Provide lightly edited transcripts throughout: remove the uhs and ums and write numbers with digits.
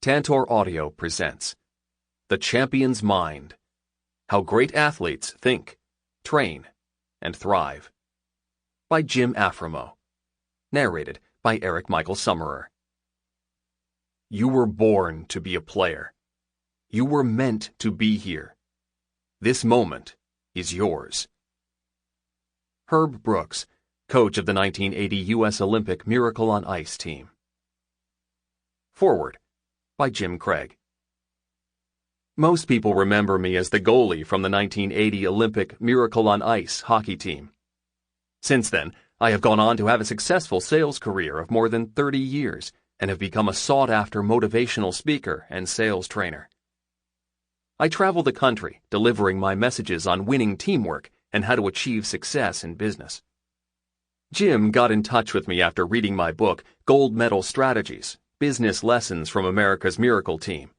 Tantor Audio presents The Champion's Mind: How Great Athletes Think, Train, and Thrive by Jim Afremow. Narrated by Eric Michael Summerer. You were born to be a player. You were meant to be here. This moment is yours. Herb Brooks, coach of the 1980 U.S. Olympic Miracle on Ice team. Forward by Jim Craig. Most people remember me as the goalie from the 1980 Olympic Miracle on Ice hockey team. Since then, I have gone on to have a successful sales career of more than 30 years and have become a sought-after motivational speaker and sales trainer. I travel the country delivering my messages on winning teamwork and how to achieve success in business. Jim got in touch with me after reading my book, Gold Medal Strategies: Business Lessons from America's Miracle Team.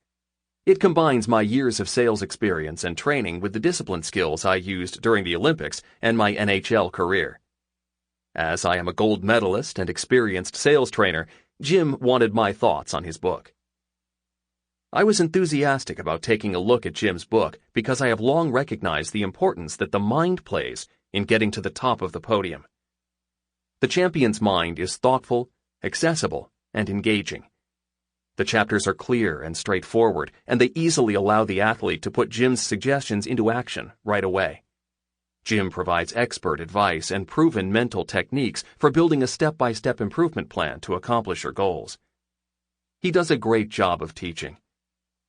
It combines my years of sales experience and training with the discipline skills I used during the Olympics and my NHL career. As I am a gold medalist and experienced sales trainer, Jim wanted my thoughts on his book. I was enthusiastic about taking a look at Jim's book because I have long recognized the importance that the mind plays in getting to the top of the podium. The champion's mind is thoughtful, accessible, and engaging. The chapters are clear and straightforward, and they easily allow the athlete to put Jim's suggestions into action right away. Jim provides expert advice and proven mental techniques for building a step-by-step improvement plan to accomplish your goals. He does a great job of teaching.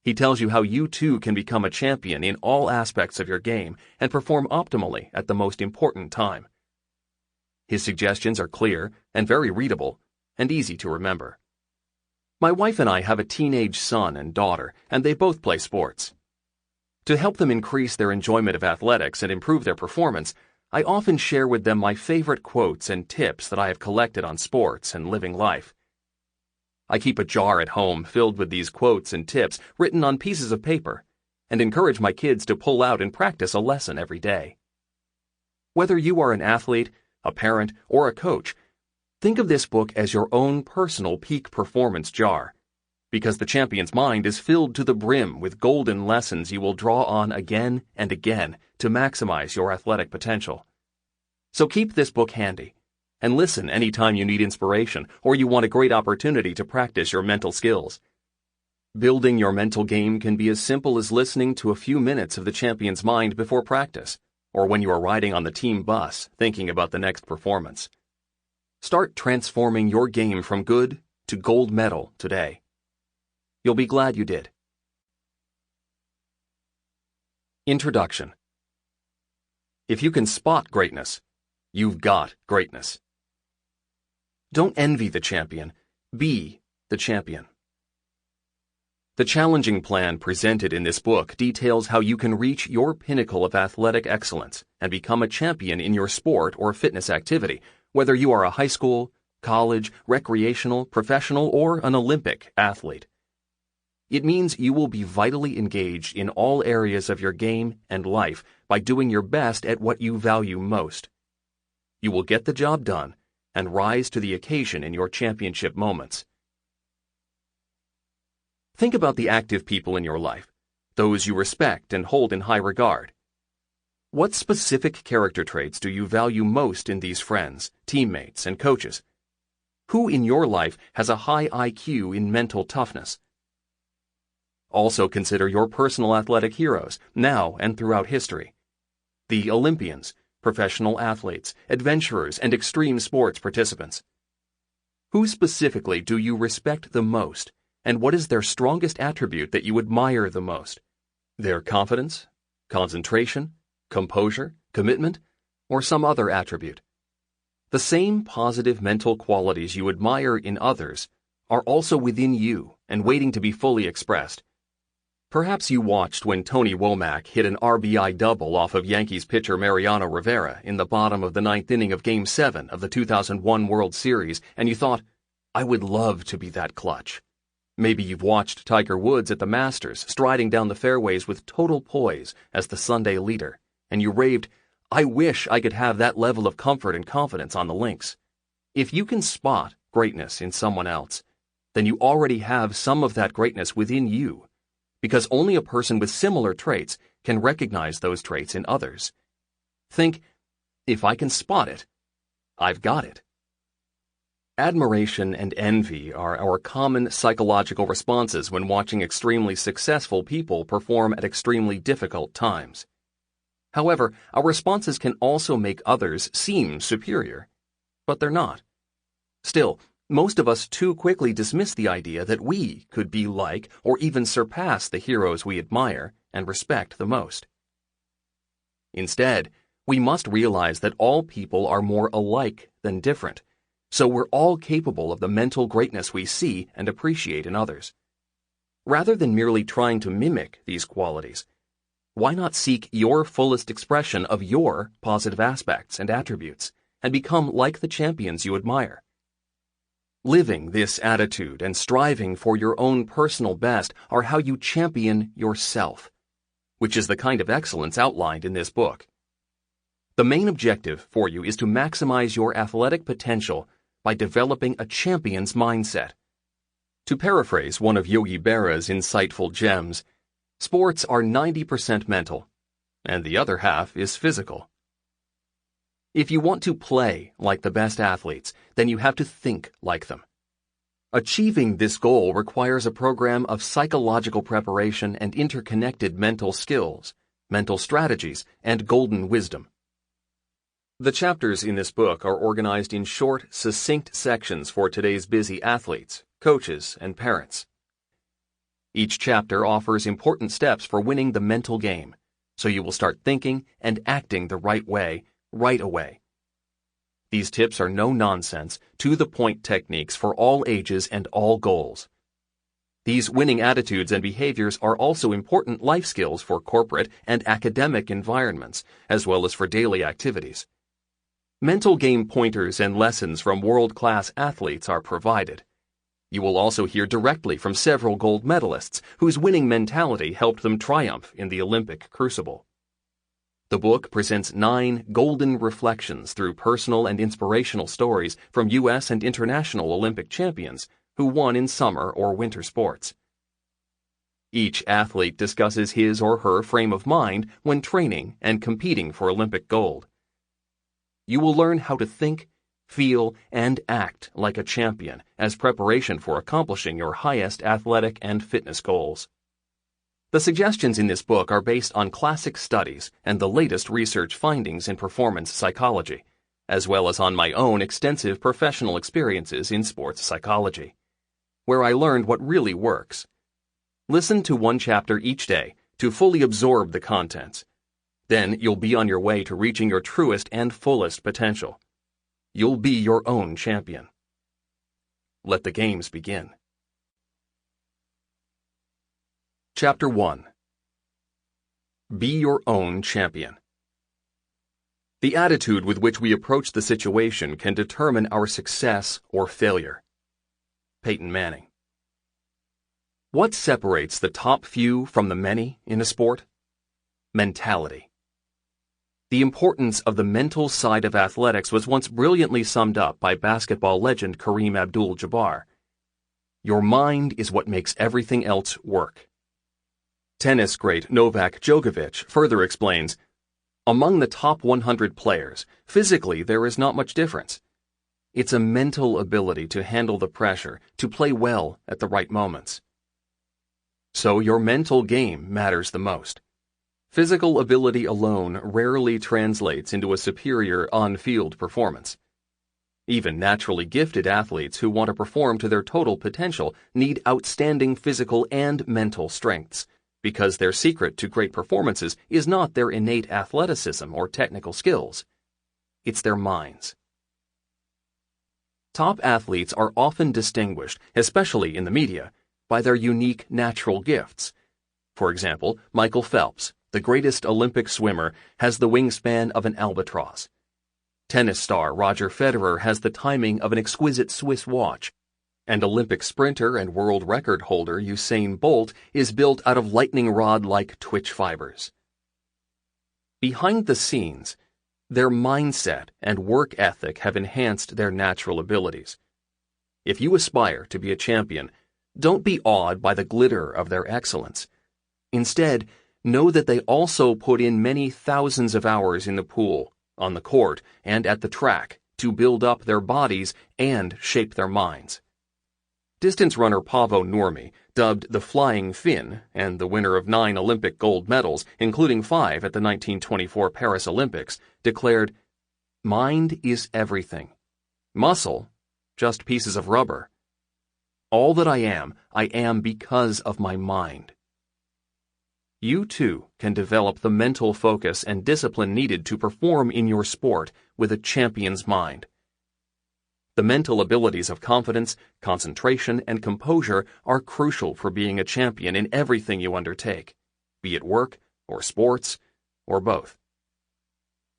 He tells you how you too can become a champion in all aspects of your game and perform optimally at the most important time. His suggestions are clear and very readable and easy to remember. My wife and I have a teenage son and daughter, and they both play sports. To help them increase their enjoyment of athletics and improve their performance, I often share with them my favorite quotes and tips that I have collected on sports and living life. I keep a jar at home filled with these quotes and tips written on pieces of paper, and encourage my kids to pull out and practice a lesson every day. Whether you are an athlete, a parent, or a coach, think of this book as your own personal peak performance jar, because the champion's mind is filled to the brim with golden lessons you will draw on again and again to maximize your athletic potential. So keep this book handy, and listen anytime you need inspiration or you want a great opportunity to practice your mental skills. Building your mental game can be as simple as listening to a few minutes of the champion's mind before practice, or when you are riding on the team bus thinking about the next performance. Start transforming your game from good to gold medal today. You'll be glad you did. Introduction. If you can spot greatness, you've got greatness. Don't envy the champion, be the champion. The challenging plan presented in this book details how you can reach your pinnacle of athletic excellence and become a champion in your sport or fitness activity, whether you are a high school, college, recreational, professional, or an Olympic athlete. It means you will be vitally engaged in all areas of your game and life by doing your best at what you value most. You will get the job done and rise to the occasion in your championship moments. Think about the active people in your life, those you respect and hold in high regard. What specific character traits do you value most in these friends, teammates, and coaches? Who in your life has a high IQ in mental toughness? Also consider your personal athletic heroes, now and throughout history. The Olympians, professional athletes, adventurers, and extreme sports participants. Who specifically do you respect the most, and what is their strongest attribute that you admire the most? Their confidence, concentration, composure, commitment, or some other attribute. The same positive mental qualities you admire in others are also within you and waiting to be fully expressed. Perhaps you watched when Tony Womack hit an RBI double off of Yankees pitcher Mariano Rivera in the bottom of the ninth inning of Game 7 of the 2001 World Series, and you thought, I would love to be that clutch. Maybe you've watched Tiger Woods at the Masters striding down the fairways with total poise as the Sunday leader, and you raved, I wish I could have that level of comfort and confidence on the links. If you can spot greatness in someone else, then you already have some of that greatness within you, because only a person with similar traits can recognize those traits in others. Think, if I can spot it, I've got it. Admiration and envy are our common psychological responses when watching extremely successful people perform at extremely difficult times. However, our responses can also make others seem superior, but they're not. Still, most of us too quickly dismiss the idea that we could be like or even surpass the heroes we admire and respect the most. Instead, we must realize that all people are more alike than different, so we're all capable of the mental greatness we see and appreciate in others. Rather than merely trying to mimic these qualities, why not seek your fullest expression of your positive aspects and attributes and become like the champions you admire? Living this attitude and striving for your own personal best are how you champion yourself, which is the kind of excellence outlined in this book. The main objective for you is to maximize your athletic potential by developing a champion's mindset. To paraphrase one of Yogi Berra's insightful gems, sports are 90% mental, and the other half is physical. If you want to play like the best athletes, then you have to think like them. Achieving this goal requires a program of psychological preparation and interconnected mental skills, mental strategies, and golden wisdom. The chapters in this book are organized in short, succinct sections for today's busy athletes, coaches, and parents. Each chapter offers important steps for winning the mental game, so you will start thinking and acting the right way right away. These tips are no-nonsense, to-the-point techniques for all ages and all goals. These winning attitudes and behaviors are also important life skills for corporate and academic environments, as well as for daily activities. Mental game pointers and lessons from world-class athletes are provided. You will also hear directly from several gold medalists whose winning mentality helped them triumph in the Olympic crucible. The book presents 9 golden reflections through personal and inspirational stories from U.S. and international Olympic champions who won in summer or winter sports. Each athlete discusses his or her frame of mind when training and competing for Olympic gold. You will learn how to think, feel, and act like a champion as preparation for accomplishing your highest athletic and fitness goals. The suggestions in this book are based on classic studies and the latest research findings in performance psychology, as well as on my own extensive professional experiences in sports psychology, where I learned what really works. Listen to one chapter each day to fully absorb the contents. Then you'll be on your way to reaching your truest and fullest potential. You'll be your own champion. Let the games begin. Chapter 1. Be your own champion. The attitude with which we approach the situation can determine our success or failure. Peyton Manning. What separates the top few from the many in a sport? Mentality. The importance of the mental side of athletics was once brilliantly summed up by basketball legend Kareem Abdul-Jabbar. Your mind is what makes everything else work. Tennis great Novak Djokovic further explains, among the top 100 players, physically there is not much difference. It's a mental ability to handle the pressure, to play well at the right moments. So your mental game matters the most. Physical ability alone rarely translates into a superior on-field performance. Even naturally gifted athletes who want to perform to their total potential need outstanding physical and mental strengths, because their secret to great performances is not their innate athleticism or technical skills. It's their minds. Top athletes are often distinguished, especially in the media, by their unique natural gifts. For example, Michael Phelps, the greatest Olympic swimmer, has the wingspan of an albatross. Tennis star Roger Federer has the timing of an exquisite Swiss watch, and Olympic sprinter and world record holder Usain Bolt is built out of lightning rod-like twitch fibers. Behind the scenes, their mindset and work ethic have enhanced their natural abilities. If you aspire to be a champion, don't be awed by the glitter of their excellence. Instead, know that they also put in many thousands of hours in the pool, on the court, and at the track to build up their bodies and shape their minds. Distance runner Paavo Nurmi, dubbed the Flying Finn and the winner of 9 Olympic gold medals, including 5 at the 1924 Paris Olympics, declared, "Mind is everything. Muscle, just pieces of rubber. All that I am because of my mind." You too can develop the mental focus and discipline needed to perform in your sport with a champion's mind. The mental abilities of confidence, concentration, and composure are crucial for being a champion in everything you undertake, be it work or sports or both.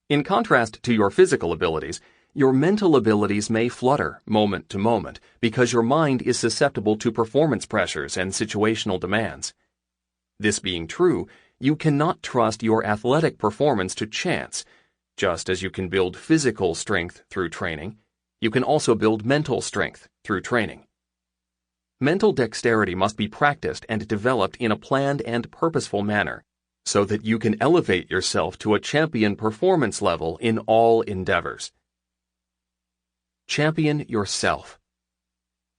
In contrast to your physical abilities, your mental abilities may flutter moment to moment because your mind is susceptible to performance pressures and situational demands. This being true, you cannot trust your athletic performance to chance. Just as you can build physical strength through training, you can also build mental strength through training. Mental dexterity must be practiced and developed in a planned and purposeful manner so that you can elevate yourself to a champion performance level in all endeavors. Champion yourself.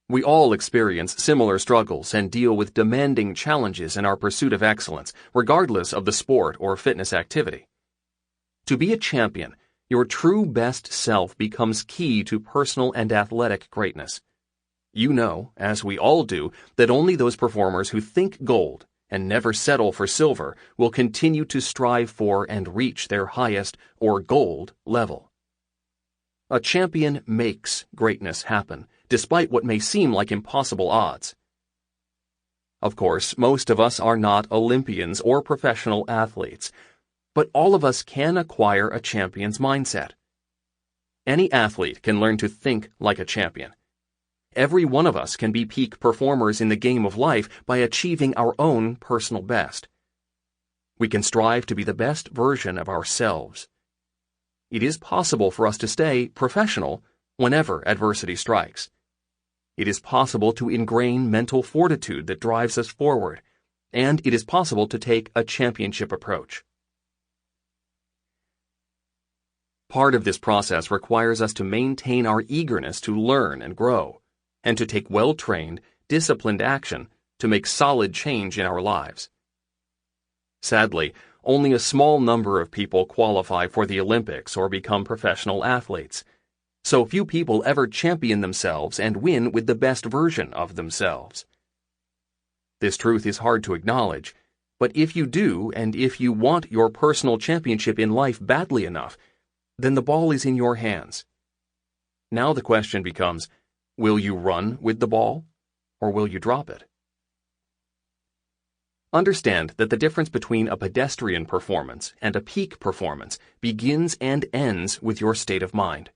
We all experience similar struggles and deal with demanding challenges in our pursuit of excellence, regardless of the sport or fitness activity. To be a champion, your true best self becomes key to personal and athletic greatness. You know, as we all do, that only those performers who think gold and never settle for silver will continue to strive for and reach their highest or gold level. A champion makes greatness happen, despite what may seem like impossible odds. Of course, most of us are not Olympians or professional athletes, but all of us can acquire a champion's mindset. Any athlete can learn to think like a champion. Every one of us can be peak performers in the game of life by achieving our own personal best. We can strive to be the best version of ourselves. It is possible for us to stay professional whenever adversity strikes. It is possible to ingrain mental fortitude that drives us forward, and it is possible to take a championship approach. Part of this process requires us to maintain our eagerness to learn and grow, and to take well-trained, disciplined action to make solid change in our lives. Sadly, only a small number of people qualify for the Olympics or become professional athletes. So few people ever champion themselves and win with the best version of themselves. This truth is hard to acknowledge, but if you do, and if you want your personal championship in life badly enough, then the ball is in your hands. Now the question becomes, will you run with the ball, or will you drop it? Understand that the difference between a pedestrian performance and a peak performance begins and ends with your state of mind.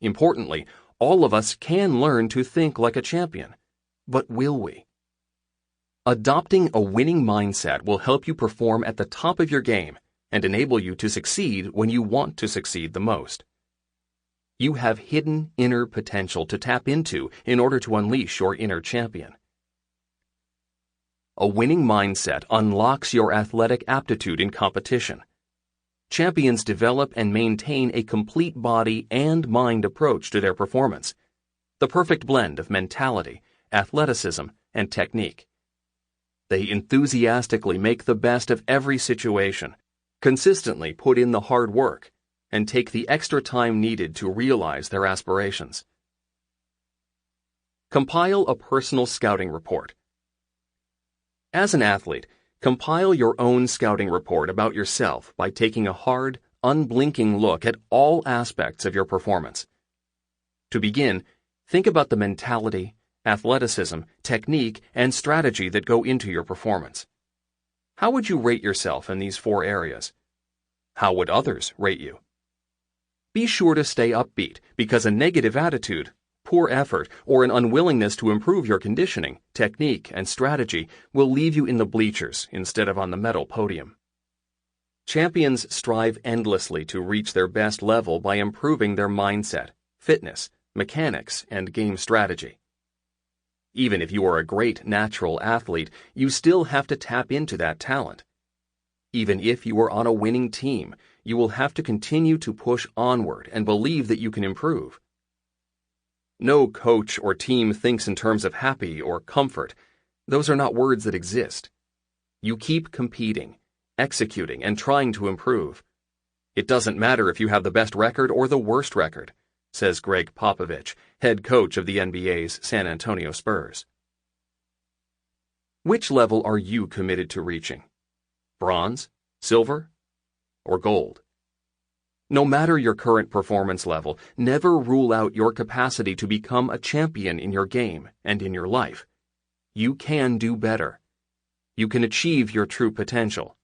Importantly, all of us can learn to think like a champion, but will we? Adopting a winning mindset will help you perform at the top of your game and enable you to succeed when you want to succeed the most. You have hidden inner potential to tap into in order to unleash your inner champion. A winning mindset unlocks your athletic aptitude in competition. Champions develop and maintain a complete body and mind approach to their performance, the perfect blend of mentality, athleticism, and technique. They enthusiastically make the best of every situation, consistently put in the hard work, and take the extra time needed to realize their aspirations. Compile a personal scouting report. As an athlete, compile your own scouting report about yourself by taking a hard, unblinking look at all aspects of your performance. To begin, think about the mentality, athleticism, technique, and strategy that go into your performance. How would you rate yourself in these 4 areas? How would others rate you? Be sure to stay upbeat, because a negative attitude, poor effort, or an unwillingness to improve your conditioning, technique, and strategy will leave you in the bleachers instead of on the medal podium. Champions strive endlessly to reach their best level by improving their mindset, fitness, mechanics, and game strategy. Even if you are a great natural athlete, you still have to tap into that talent. Even if you are on a winning team, you will have to continue to push onward and believe that you can improve. No coach or team thinks in terms of happy or comfort. Those are not words that exist. You keep competing, executing, and trying to improve. It doesn't matter if you have the best record or the worst record, says Greg Popovich, head coach of the NBA's San Antonio Spurs. Which level are you committed to reaching? Bronze, silver, or gold? No matter your current performance level, never rule out your capacity to become a champion in your game and in your life. You can do better. You can achieve your true potential.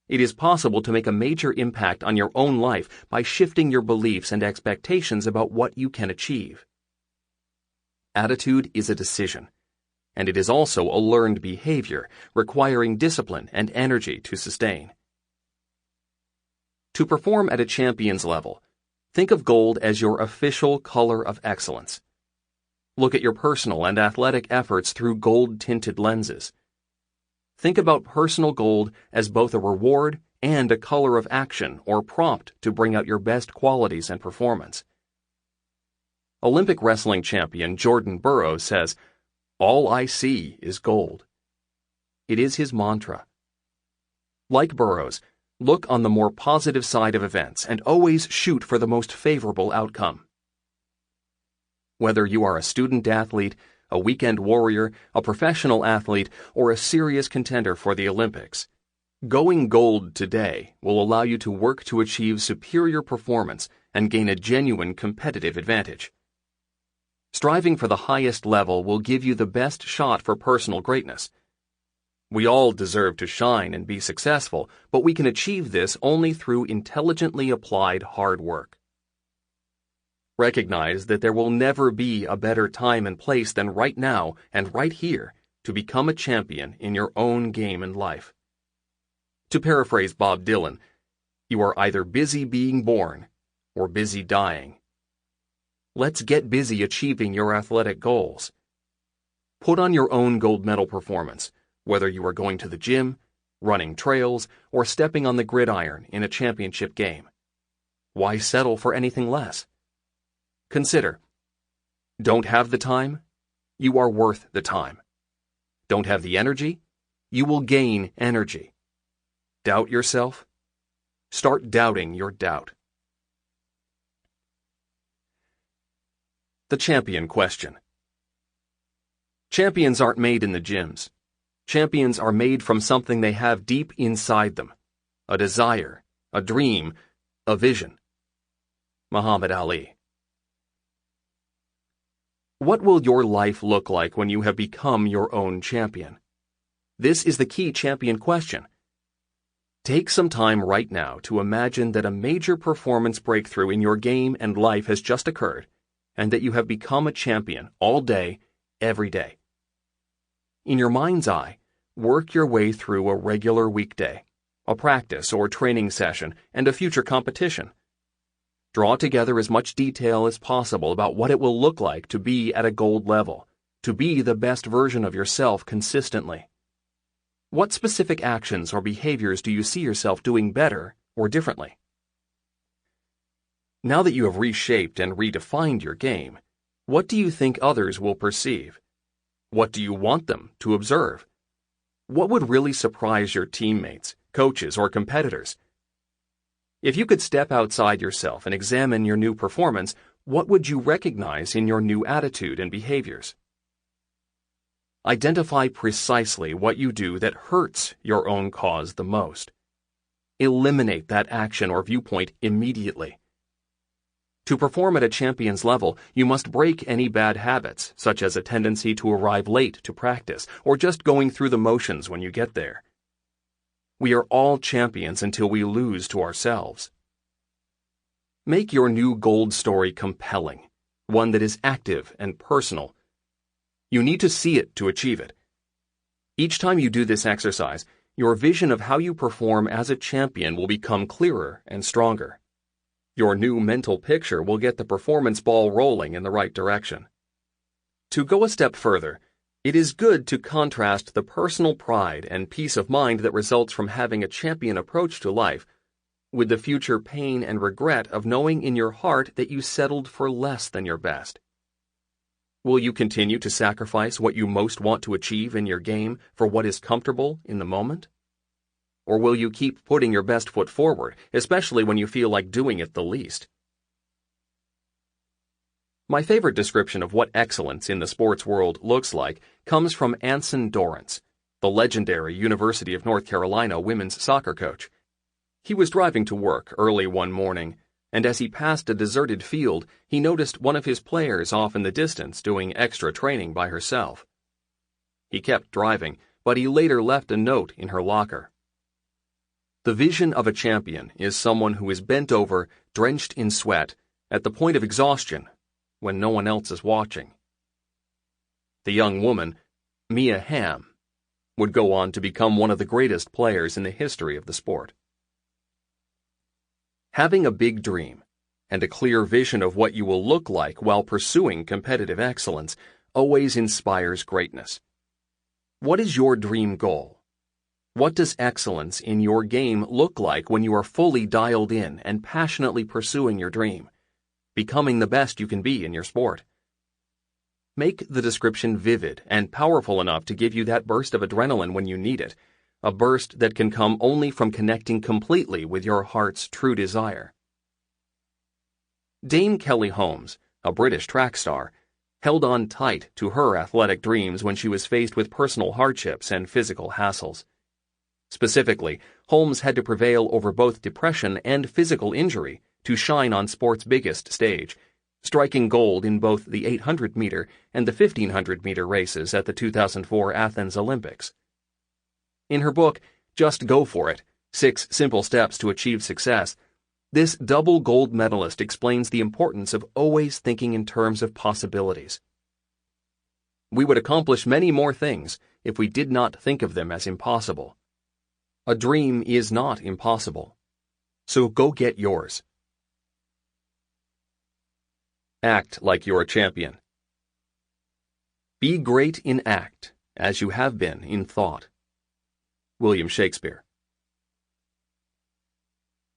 It is possible to make a major impact on your own life by shifting your beliefs and expectations about what you can achieve. Attitude is a decision, and it is also a learned behavior requiring discipline and energy to sustain. To perform at a champion's level, think of gold as your official color of excellence. Look at your personal and athletic efforts through gold-tinted lenses. Think about personal gold as both a reward and a color of action or prompt to bring out your best qualities and performance. Olympic wrestling champion Jordan Burroughs says, "All I see is gold." It is his mantra. Like Burroughs, look on the more positive side of events and always shoot for the most favorable outcome. Whether you are a student athlete, a weekend warrior, a professional athlete, or a serious contender for the Olympics, going gold today will allow you to work to achieve superior performance and gain a genuine competitive advantage. Striving for the highest level will give you the best shot for personal greatness. We all deserve to shine and be successful, but we can achieve this only through intelligently applied hard work. Recognize that there will never be a better time and place than right now and right here to become a champion in your own game and life. To paraphrase Bob Dylan, you are either busy being born or busy dying. Let's get busy achieving your athletic goals. Put on your own gold medal performance, whether you are going to the gym, running trails, or stepping on the gridiron in a championship game. Why settle for anything less? Consider, don't have the time? You are worth the time. Don't have the energy? You will gain energy. Doubt yourself? Start doubting your doubt. The champion question. Champions aren't made in the gyms. Champions are made from something they have deep inside them. A desire, a dream, a vision. Muhammad Ali. What will your life look like when you have become your own champion? This is the key champion question. Take some time right now to imagine that a major performance breakthrough in your game and life has just occurred, and that you have become a champion all day, every day. In your mind's eye, work your way through a regular weekday, a practice or training session, and a future competition. Draw together as much detail as possible about what it will look like to be at a gold level, to be the best version of yourself consistently. What specific actions or behaviors do you see yourself doing better or differently? Now that you have reshaped and redefined your game, what do you think others will perceive? What do you want them to observe? What would really surprise your teammates, coaches, or competitors? If you could step outside yourself and examine your new performance, what would you recognize in your new attitude and behaviors? Identify precisely what you do that hurts your own cause the most. Eliminate that action or viewpoint immediately. To perform at a champion's level, you must break any bad habits, such as a tendency to arrive late to practice or just going through the motions when you get there. We are all champions until we lose to ourselves. Make your new gold story compelling, one that is active and personal. You need to see it to achieve it. Each time you do this exercise, your vision of how you perform as a champion will become clearer and stronger. Your new mental picture will get the performance ball rolling in the right direction. To go a step further, it is good to contrast the personal pride and peace of mind that results from having a champion approach to life with the future pain and regret of knowing in your heart that you settled for less than your best. Will you continue to sacrifice what you most want to achieve in your game for what is comfortable in the moment? Or will you keep putting your best foot forward, especially when you feel like doing it the least? My favorite description of what excellence in the sports world looks like comes from Anson Dorrance, the legendary University of North Carolina women's soccer coach. He was driving to work early one morning, and as he passed a deserted field, he noticed one of his players off in the distance doing extra training by herself. He kept driving, but he later left a note in her locker. The vision of a champion is someone who is bent over, drenched in sweat, at the point of exhaustion, when no one else is watching. The young woman, Mia Hamm, would go on to become one of the greatest players in the history of the sport. Having a big dream and a clear vision of what you will look like while pursuing competitive excellence always inspires greatness. What is your dream goal? What does excellence in your game look like when you are fully dialed in and passionately pursuing your dream, becoming the best you can be in your sport? Make the description vivid and powerful enough to give you that burst of adrenaline when you need it, a burst that can come only from connecting completely with your heart's true desire. Dame Kelly Holmes, a British track star, held on tight to her athletic dreams when she was faced with personal hardships and physical hassles. Specifically, Holmes had to prevail over both depression and physical injury to shine on sport's biggest stage, striking gold in both the 800-meter and the 1500-meter races at the 2004 Athens Olympics. In her book, Just Go For It, 6 Simple Steps to Achieve Success, this double gold medalist explains the importance of always thinking in terms of possibilities. We would accomplish many more things if we did not think of them as impossible. A dream is not impossible, so go get yours. Act like you're a champion. Be great in act, as you have been in thought. William Shakespeare.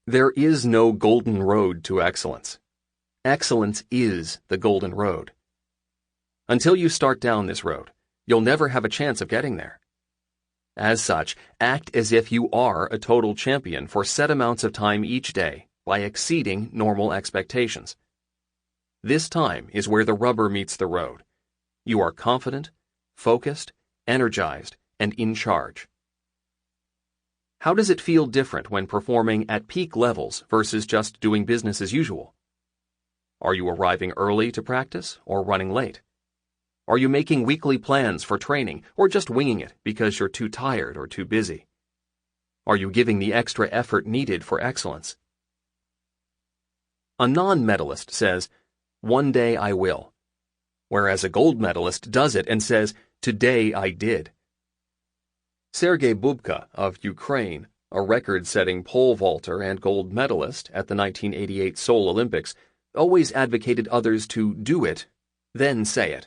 There is no golden road to excellence. Excellence is the golden road. Until you start down this road, you'll never have a chance of getting there. As such, act as if you are a total champion for set amounts of time each day by exceeding normal expectations. This time is where the rubber meets the road. You are confident, focused, energized, and in charge. How does it feel different when performing at peak levels versus just doing business as usual? Are you arriving early to practice or running late? Are you making weekly plans for training or just winging it because you're too tired or too busy? Are you giving the extra effort needed for excellence? A non-medalist says, "One day I will," whereas a gold medalist does it and says, "Today I did." Sergei Bubka of Ukraine, a record-setting pole vaulter and gold medalist at the 1988 Seoul Olympics, always advocated others to do it, then say it.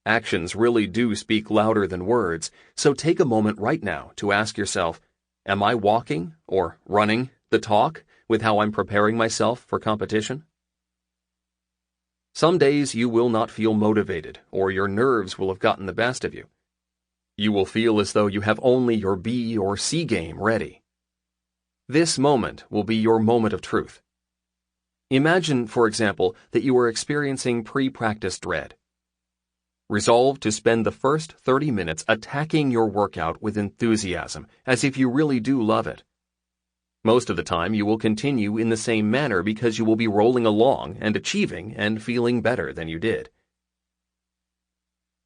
Actions really do speak louder than words, so take a moment right now to ask yourself, am I walking or running the talk with how I'm preparing myself for competition? Some days you will not feel motivated, or your nerves will have gotten the best of you. You will feel as though you have only your B or C game ready. This moment will be your moment of truth. Imagine, for example, that you are experiencing pre-practice dread. Resolve to spend the first 30 minutes attacking your workout with enthusiasm, as if you really do love it. Most of the time you will continue in the same manner because you will be rolling along and achieving and feeling better than you did.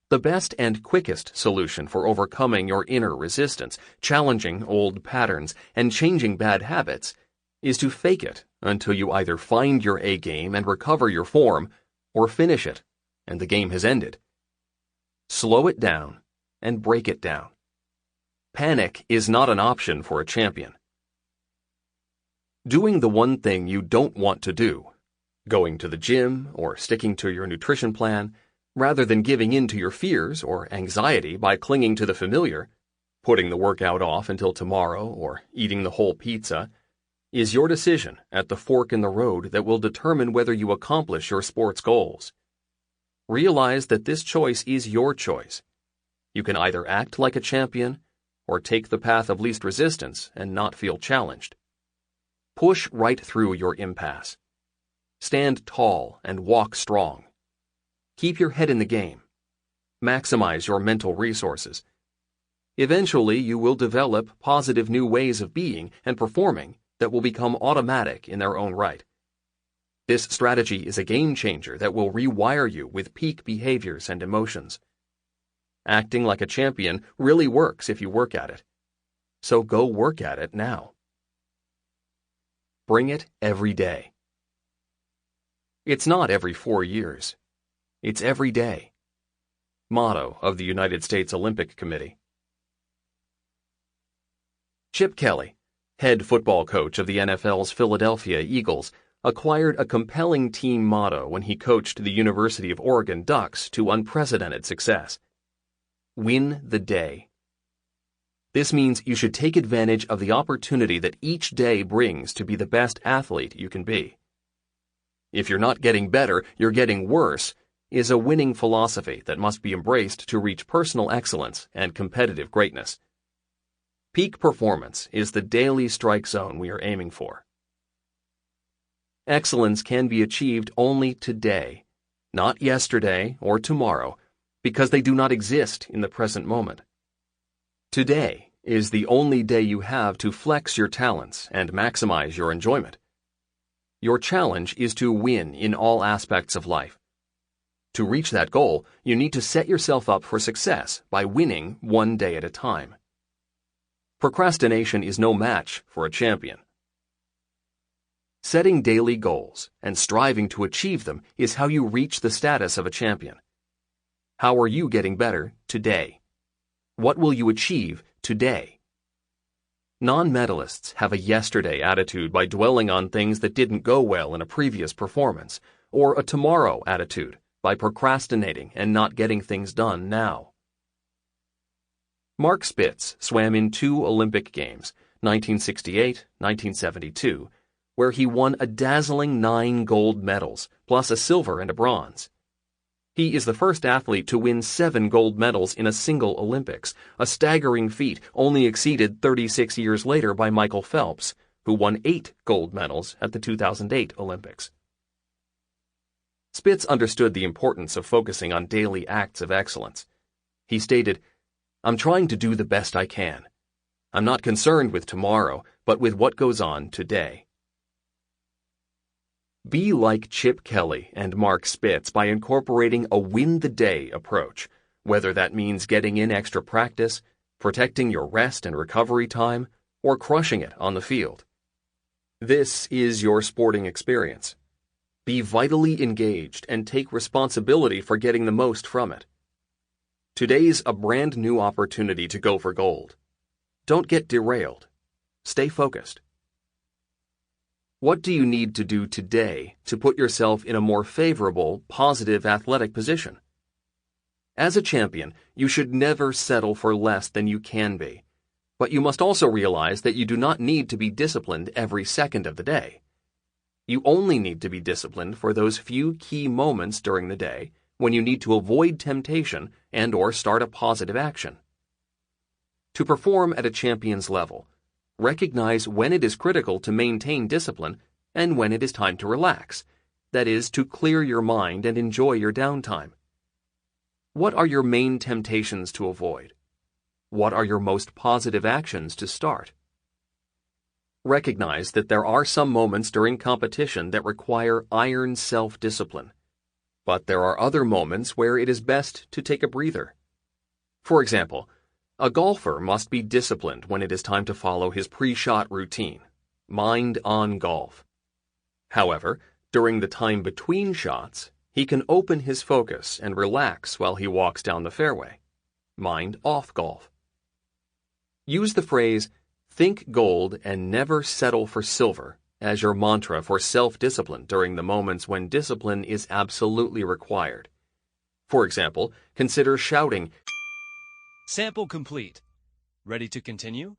The best and quickest solution for overcoming your inner resistance, challenging old patterns, and changing bad habits is to fake it until you either find your A game and recover your form, or finish it, and the game has ended. Slow it down and break it down. Panic is not an option for a champion. Doing the one thing you don't want to do, going to the gym or sticking to your nutrition plan, rather than giving in to your fears or anxiety by clinging to the familiar, putting the workout off until tomorrow or eating the whole pizza, is your decision at the fork in the road that will determine whether you accomplish your sport's goals. Realize that this choice is your choice. You can either act like a champion or take the path of least resistance and not feel challenged. Push right through your impasse. Stand tall and walk strong. Keep your head in the game. Maximize your mental resources. Eventually, you will develop positive new ways of being and performing that will become automatic in their own right. This strategy is a game changer that will rewire you with peak behaviors and emotions. Acting like a champion really works if you work at it. So go work at it now. Bring it every day. It's not every 4 years. It's every day. Motto of the United States Olympic Committee. Chip Kelly, head football coach of the NFL's Philadelphia Eagles, acquired a compelling team motto when he coached the University of Oregon Ducks to unprecedented success. Win the day. This means you should take advantage of the opportunity that each day brings to be the best athlete you can be. If you're not getting better, you're getting worse, is a winning philosophy that must be embraced to reach personal excellence and competitive greatness. Peak performance is the daily strike zone we are aiming for. Excellence can be achieved only today, not yesterday or tomorrow, because they do not exist in the present moment. Today is the only day you have to flex your talents and maximize your enjoyment. Your challenge is to win in all aspects of life. To reach that goal, you need to set yourself up for success by winning one day at a time. Procrastination is no match for a champion. Setting daily goals and striving to achieve them is how you reach the status of a champion. How are you getting better today? What will you achieve today? Non-medalists have a yesterday attitude by dwelling on things that didn't go well in a previous performance, or a tomorrow attitude by procrastinating and not getting things done now. Mark Spitz swam in 2 Olympic Games, 1968, 1972, where he won a dazzling 9 gold medals, plus a silver and a bronze. He is the first athlete to win 7 gold medals in a single Olympics, a staggering feat only exceeded 36 years later by Michael Phelps, who won 8 gold medals at the 2008 Olympics. Spitz understood the importance of focusing on daily acts of excellence. He stated, "I'm trying to do the best I can. I'm not concerned with tomorrow, but with what goes on today." Be like Chip Kelly and Mark Spitz by incorporating a win-the-day approach, whether that means getting in extra practice, protecting your rest and recovery time, or crushing it on the field. This is your sporting experience. Be vitally engaged and take responsibility for getting the most from it. Today's a brand new opportunity to go for gold. Don't get derailed. Stay focused. What do you need to do today to put yourself in a more favorable, positive athletic position? As a champion, you should never settle for less than you can be. But you must also realize that you do not need to be disciplined every second of the day. You only need to be disciplined for those few key moments during the day when you need to avoid temptation and/or start a positive action. To perform at a champion's level, recognize when it is critical to maintain discipline and when it is time to relax, that is, to clear your mind and enjoy your downtime. What are your main temptations to avoid? What are your most positive actions to start? Recognize that there are some moments during competition that require iron self-discipline, but there are other moments where it is best to take a breather. For example, a golfer must be disciplined when it is time to follow his pre-shot routine, mind on golf. However, during the time between shots, he can open his focus and relax while he walks down the fairway, mind off golf. Use the phrase, "think gold and never settle for silver," as your mantra for self-discipline during the moments when discipline is absolutely required. For example, consider shouting, "Sample complete. Ready to continue?"